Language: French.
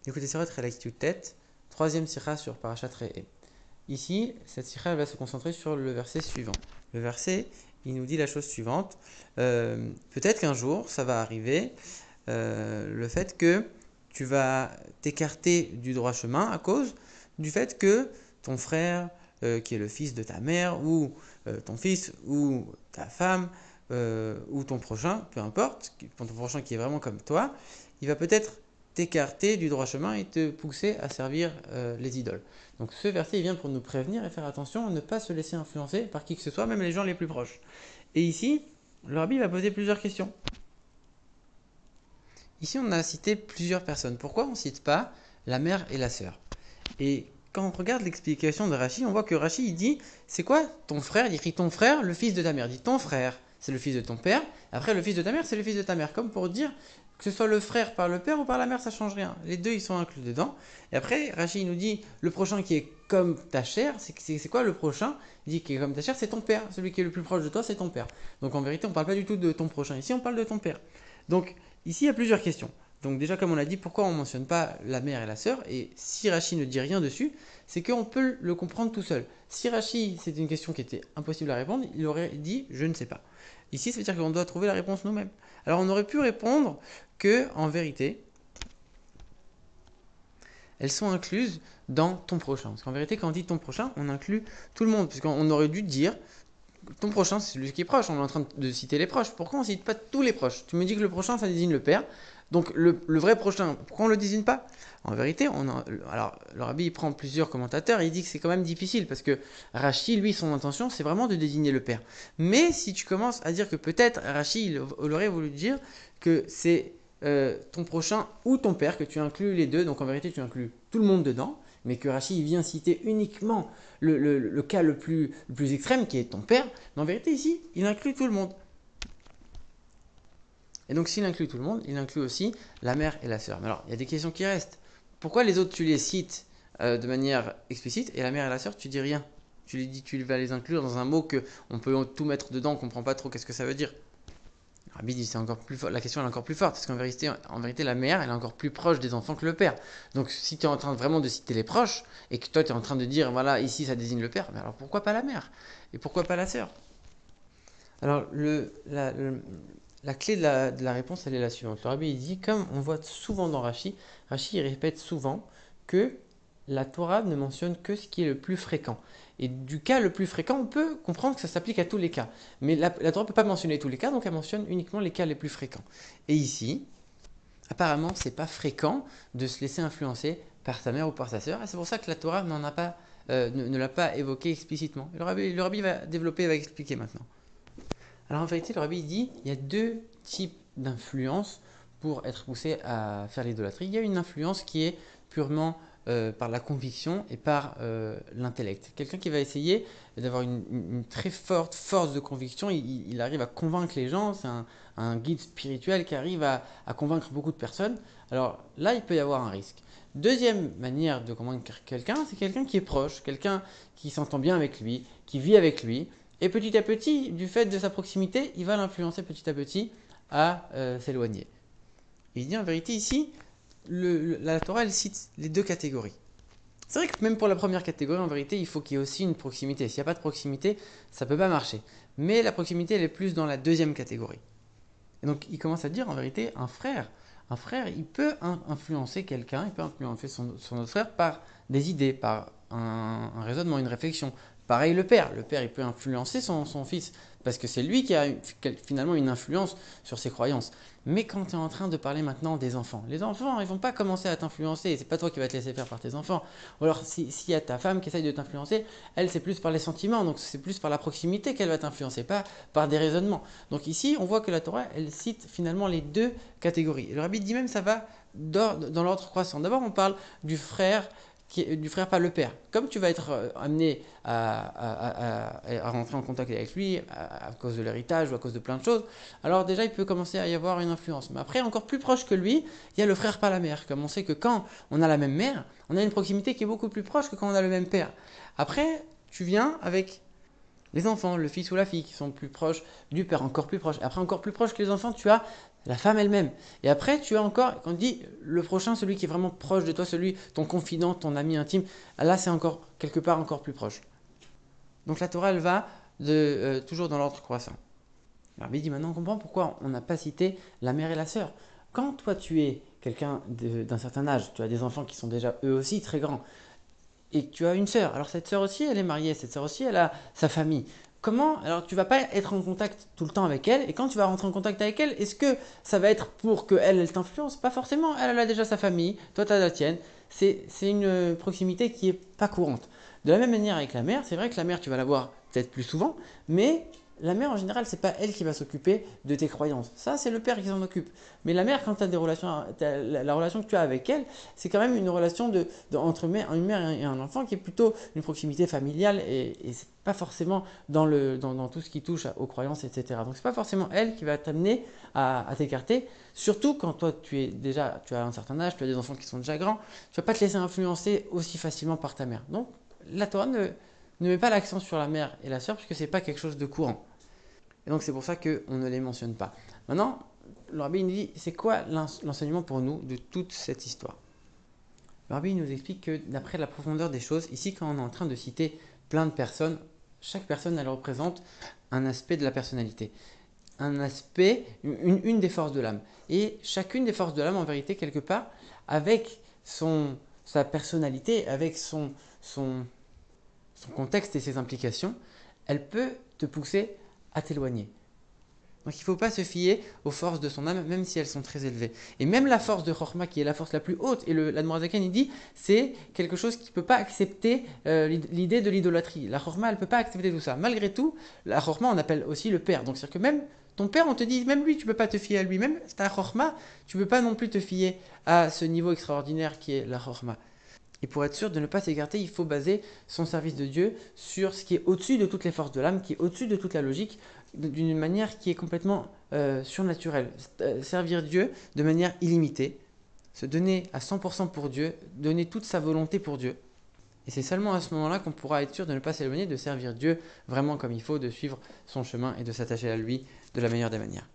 Écoutez, Sirot Relaktu Tête, troisième sira sur Parashat Re'eh. Ici, cette sira elle va se concentrer sur le verset suivant. Le verset, il nous dit la chose suivante. Peut-être qu'un jour, ça va arriver, le fait que tu vas t'écarter du droit chemin à cause du fait que ton frère, qui est le fils de ta mère, ou ton fils, ou ta femme, ou ton prochain, peu importe, ton prochain qui est vraiment comme toi, il va peut-être t'écarter du droit chemin et te pousser à servir les idoles. Donc ce verset il vient pour nous prévenir et faire attention à ne pas se laisser influencer par qui que ce soit, même les gens les plus proches. Et ici, le rabbi va poser plusieurs questions. Ici, on a cité plusieurs personnes. Pourquoi on ne cite pas la mère et la sœur? Et quand on regarde l'explication de Rashi, on voit que Rashi il dit c'est quoi ton frère? Il écrit ton frère, le fils de ta mère. Il dit ton frère, c'est le fils de ton père. Après, le fils de ta mère, c'est le fils de ta mère. Comme pour dire que ce soit le frère par le père ou par la mère, ça change rien. Les deux, ils sont inclus dedans. Et après, Rashi nous dit le prochain qui est comme ta chair, c'est quoi le prochain? Il dit qui est comme ta chair, c'est ton père. Celui qui est le plus proche de toi, c'est ton père. Donc en vérité, on ne parle pas du tout de ton prochain. Ici, on parle de ton père. Donc ici, il y a plusieurs questions. Donc déjà, comme on l'a dit, pourquoi on ne mentionne pas la mère et la sœur? Et si Rashi ne dit rien dessus, c'est qu'on peut le comprendre tout seul. Si Rashi, c'était une question qui était impossible à répondre, il aurait dit je ne sais pas. Ici, ça veut dire qu'on doit trouver la réponse nous-mêmes. Alors on aurait pu répondre que, en vérité, elles sont incluses dans ton prochain. Parce qu'en vérité, quand on dit ton prochain, on inclut tout le monde. Puisqu'on aurait dû dire ton prochain, c'est celui qui est proche. On est en train de citer les proches. Pourquoi on ne cite pas tous les proches? Tu me dis que le prochain, ça désigne le père. Donc le vrai prochain, pourquoi on ne le désigne pas? En vérité, alors le rabbi il prend plusieurs commentateurs et il dit que c'est quand même difficile parce que Rashi, lui, son intention, c'est vraiment de désigner le père. Mais si tu commences à dire que peut-être Rashi, il aurait voulu dire que c'est ton prochain ou ton père, que tu inclus les deux, donc en vérité, tu inclus tout le monde dedans, mais que Rashi il vient citer uniquement le cas le plus extrême qui est ton père, mais en vérité ici, il inclut tout le monde. Et donc s'il inclut tout le monde, il inclut aussi la mère et la sœur. Mais alors, il y a des questions qui restent. Pourquoi les autres, tu les cites de manière explicite et la mère et la sœur, tu dis rien? Tu les dis, tu vas les inclure dans un mot que on peut tout mettre dedans, on ne comprend pas trop qu'est-ce que ça veut dire. Rabbi dit c'est encore plus fort, la question est encore plus forte, parce qu'en vérité, la mère, elle est encore plus proche des enfants que le père. Donc si tu es en train vraiment de citer les proches, et que toi tu es en train de dire, voilà, ici ça désigne le père, mais alors pourquoi pas la mère? Et pourquoi pas la sœur? Alors la clé de la réponse, elle est la suivante. Le rabbi il dit, comme on voit souvent dans Rashi, Rashi il répète souvent que la Torah ne mentionne que ce qui est le plus fréquent. Et du cas le plus fréquent, on peut comprendre que ça s'applique à tous les cas. Mais la Torah ne peut pas mentionner tous les cas, donc elle mentionne uniquement les cas les plus fréquents. Et ici, apparemment, c'est pas fréquent de se laisser influencer par sa mère ou par sa sœur. Et c'est pour ça que la Torah n'en a pas, ne l'a pas évoqué explicitement. Le rabbi va développer et va expliquer maintenant. Alors en vérité, le rabbi dit il y a deux types d'influence pour être poussé à faire l'idolâtrie. Il y a une influence qui est purement par la conviction et par l'intellect. Quelqu'un qui va essayer d'avoir une très forte force de conviction, il arrive à convaincre les gens, c'est un guide spirituel qui arrive à convaincre beaucoup de personnes. Alors là, il peut y avoir un risque. Deuxième manière de convaincre quelqu'un, c'est quelqu'un qui est proche, quelqu'un qui s'entend bien avec lui, qui vit avec lui, et petit à petit, du fait de sa proximité, il va l'influencer petit à petit à s'éloigner. Il dit en vérité ici, la Torah elle cite les deux catégories. C'est vrai que même pour la première catégorie, en vérité, il faut qu'il y ait aussi une proximité. S'il n'y a pas de proximité, ça ne peut pas marcher. Mais la proximité, elle est plus dans la deuxième catégorie. Et donc, il commence à dire, en vérité, un frère, il peut influencer quelqu'un, il peut influencer son autre frère par des idées, par un raisonnement, une réflexion. Pareil, le père, il peut influencer son fils, parce que c'est lui qui a finalement une influence sur ses croyances. Mais quand tu es en train de parler maintenant des enfants, les enfants, ils vont pas commencer à t'influencer, c'est pas toi qui vas te laisser faire par tes enfants. Ou alors, s'il y a ta femme qui essaye de t'influencer, elle, c'est plus par les sentiments, donc c'est plus par la proximité qu'elle va t'influencer, pas par des raisonnements. Donc ici, on voit que la Torah, elle cite finalement les deux catégories. Et le rabbi dit même ça va dans l'ordre croissant. D'abord, on parle du frère, du frère pas le père. Comme tu vas être amené à rentrer en contact avec lui à cause de l'héritage ou à cause de plein de choses, alors déjà, il peut commencer à y avoir une influence. Mais après, encore plus proche que lui, il y a le frère pas la mère. Comme on sait que quand on a la même mère, on a une proximité qui est beaucoup plus proche que quand on a le même père. Après, tu viens avec les enfants, le fils ou la fille, qui sont plus proches du père, encore plus proches. Après, encore plus proche que les enfants, tu as la femme elle-même. Et après, tu as encore, quand on dit le prochain, celui qui est vraiment proche de toi, celui, ton confident, ton ami intime, là c'est encore quelque part encore plus proche. Donc la Torah, elle va toujours dans l'ordre croissant. Alors il dit maintenant on comprend pourquoi on n'a pas cité la mère et la sœur. Quand toi tu es quelqu'un d'un certain âge, tu as des enfants qui sont déjà eux aussi très grands, et que tu as une sœur, alors cette sœur aussi elle est mariée, cette sœur aussi elle a sa famille. Comment? Alors tu vas pas être en contact tout le temps avec elle, et quand tu vas rentrer en contact avec elle, est-ce que ça va être pour qu'elle elle t'influence? Pas forcément, elle a déjà sa famille, toi tu as la tienne. C'est une proximité qui est pas courante. De la même manière avec la mère, c'est vrai que la mère tu vas la voir peut-être plus souvent, mais la mère en général c'est pas elle qui va s'occuper de tes croyances. Ça c'est le père qui s'en occupe. Mais la mère quand tu as des relations, la relation que tu as avec elle, c'est quand même une relation entre une mère et un enfant qui est plutôt une proximité familiale et c'est pas forcément dans tout ce qui touche aux croyances, etc. Donc c'est pas forcément elle qui va t'amener à t'écarter, surtout quand toi tu as un certain âge, tu as des enfants qui sont déjà grands, tu vas pas te laisser influencer aussi facilement par ta mère. Donc la Torah ne met pas l'accent sur la mère et la sœur puisque c'est pas quelque chose de courant. Et donc c'est pour ça qu'on ne les mentionne pas. Maintenant, le rabbi nous dit, c'est quoi l'enseignement pour nous de toute cette histoire? Le rabbi nous explique que d'après la profondeur des choses, ici quand on est en train de citer plein de personnes, chaque personne elle représente un aspect de la personnalité, un aspect, une des forces de l'âme. Et chacune des forces de l'âme en vérité quelque part, avec sa personnalité, avec son contexte et ses implications, elle peut te pousser à t'éloigner. Donc il ne faut pas se fier aux forces de son âme, même si elles sont très élevées. Et même la force de Chorma, qui est la force la plus haute, et l'Admorazaken, il dit, c'est quelque chose qui ne peut pas accepter l'idée de l'idolâtrie. La Chorma, elle ne peut pas accepter tout ça. Malgré tout, la Chorma, on appelle aussi le père. Donc c'est-à-dire que même ton père, on te dit, même lui, tu ne peux pas te fier à lui. Même ta Chorma, tu ne peux pas non plus te fier à ce niveau extraordinaire qui est la Chorma. Et pour être sûr de ne pas s'écarter, il faut baser son service de Dieu sur ce qui est au-dessus de toutes les forces de l'âme, qui est au-dessus de toute la logique, d'une manière qui est complètement surnaturelle. Servir Dieu de manière illimitée, se donner à 100% pour Dieu, donner toute sa volonté pour Dieu. Et c'est seulement à ce moment-là qu'on pourra être sûr de ne pas s'éloigner, de servir Dieu vraiment comme il faut, de suivre son chemin et de s'attacher à lui de la meilleure des manières.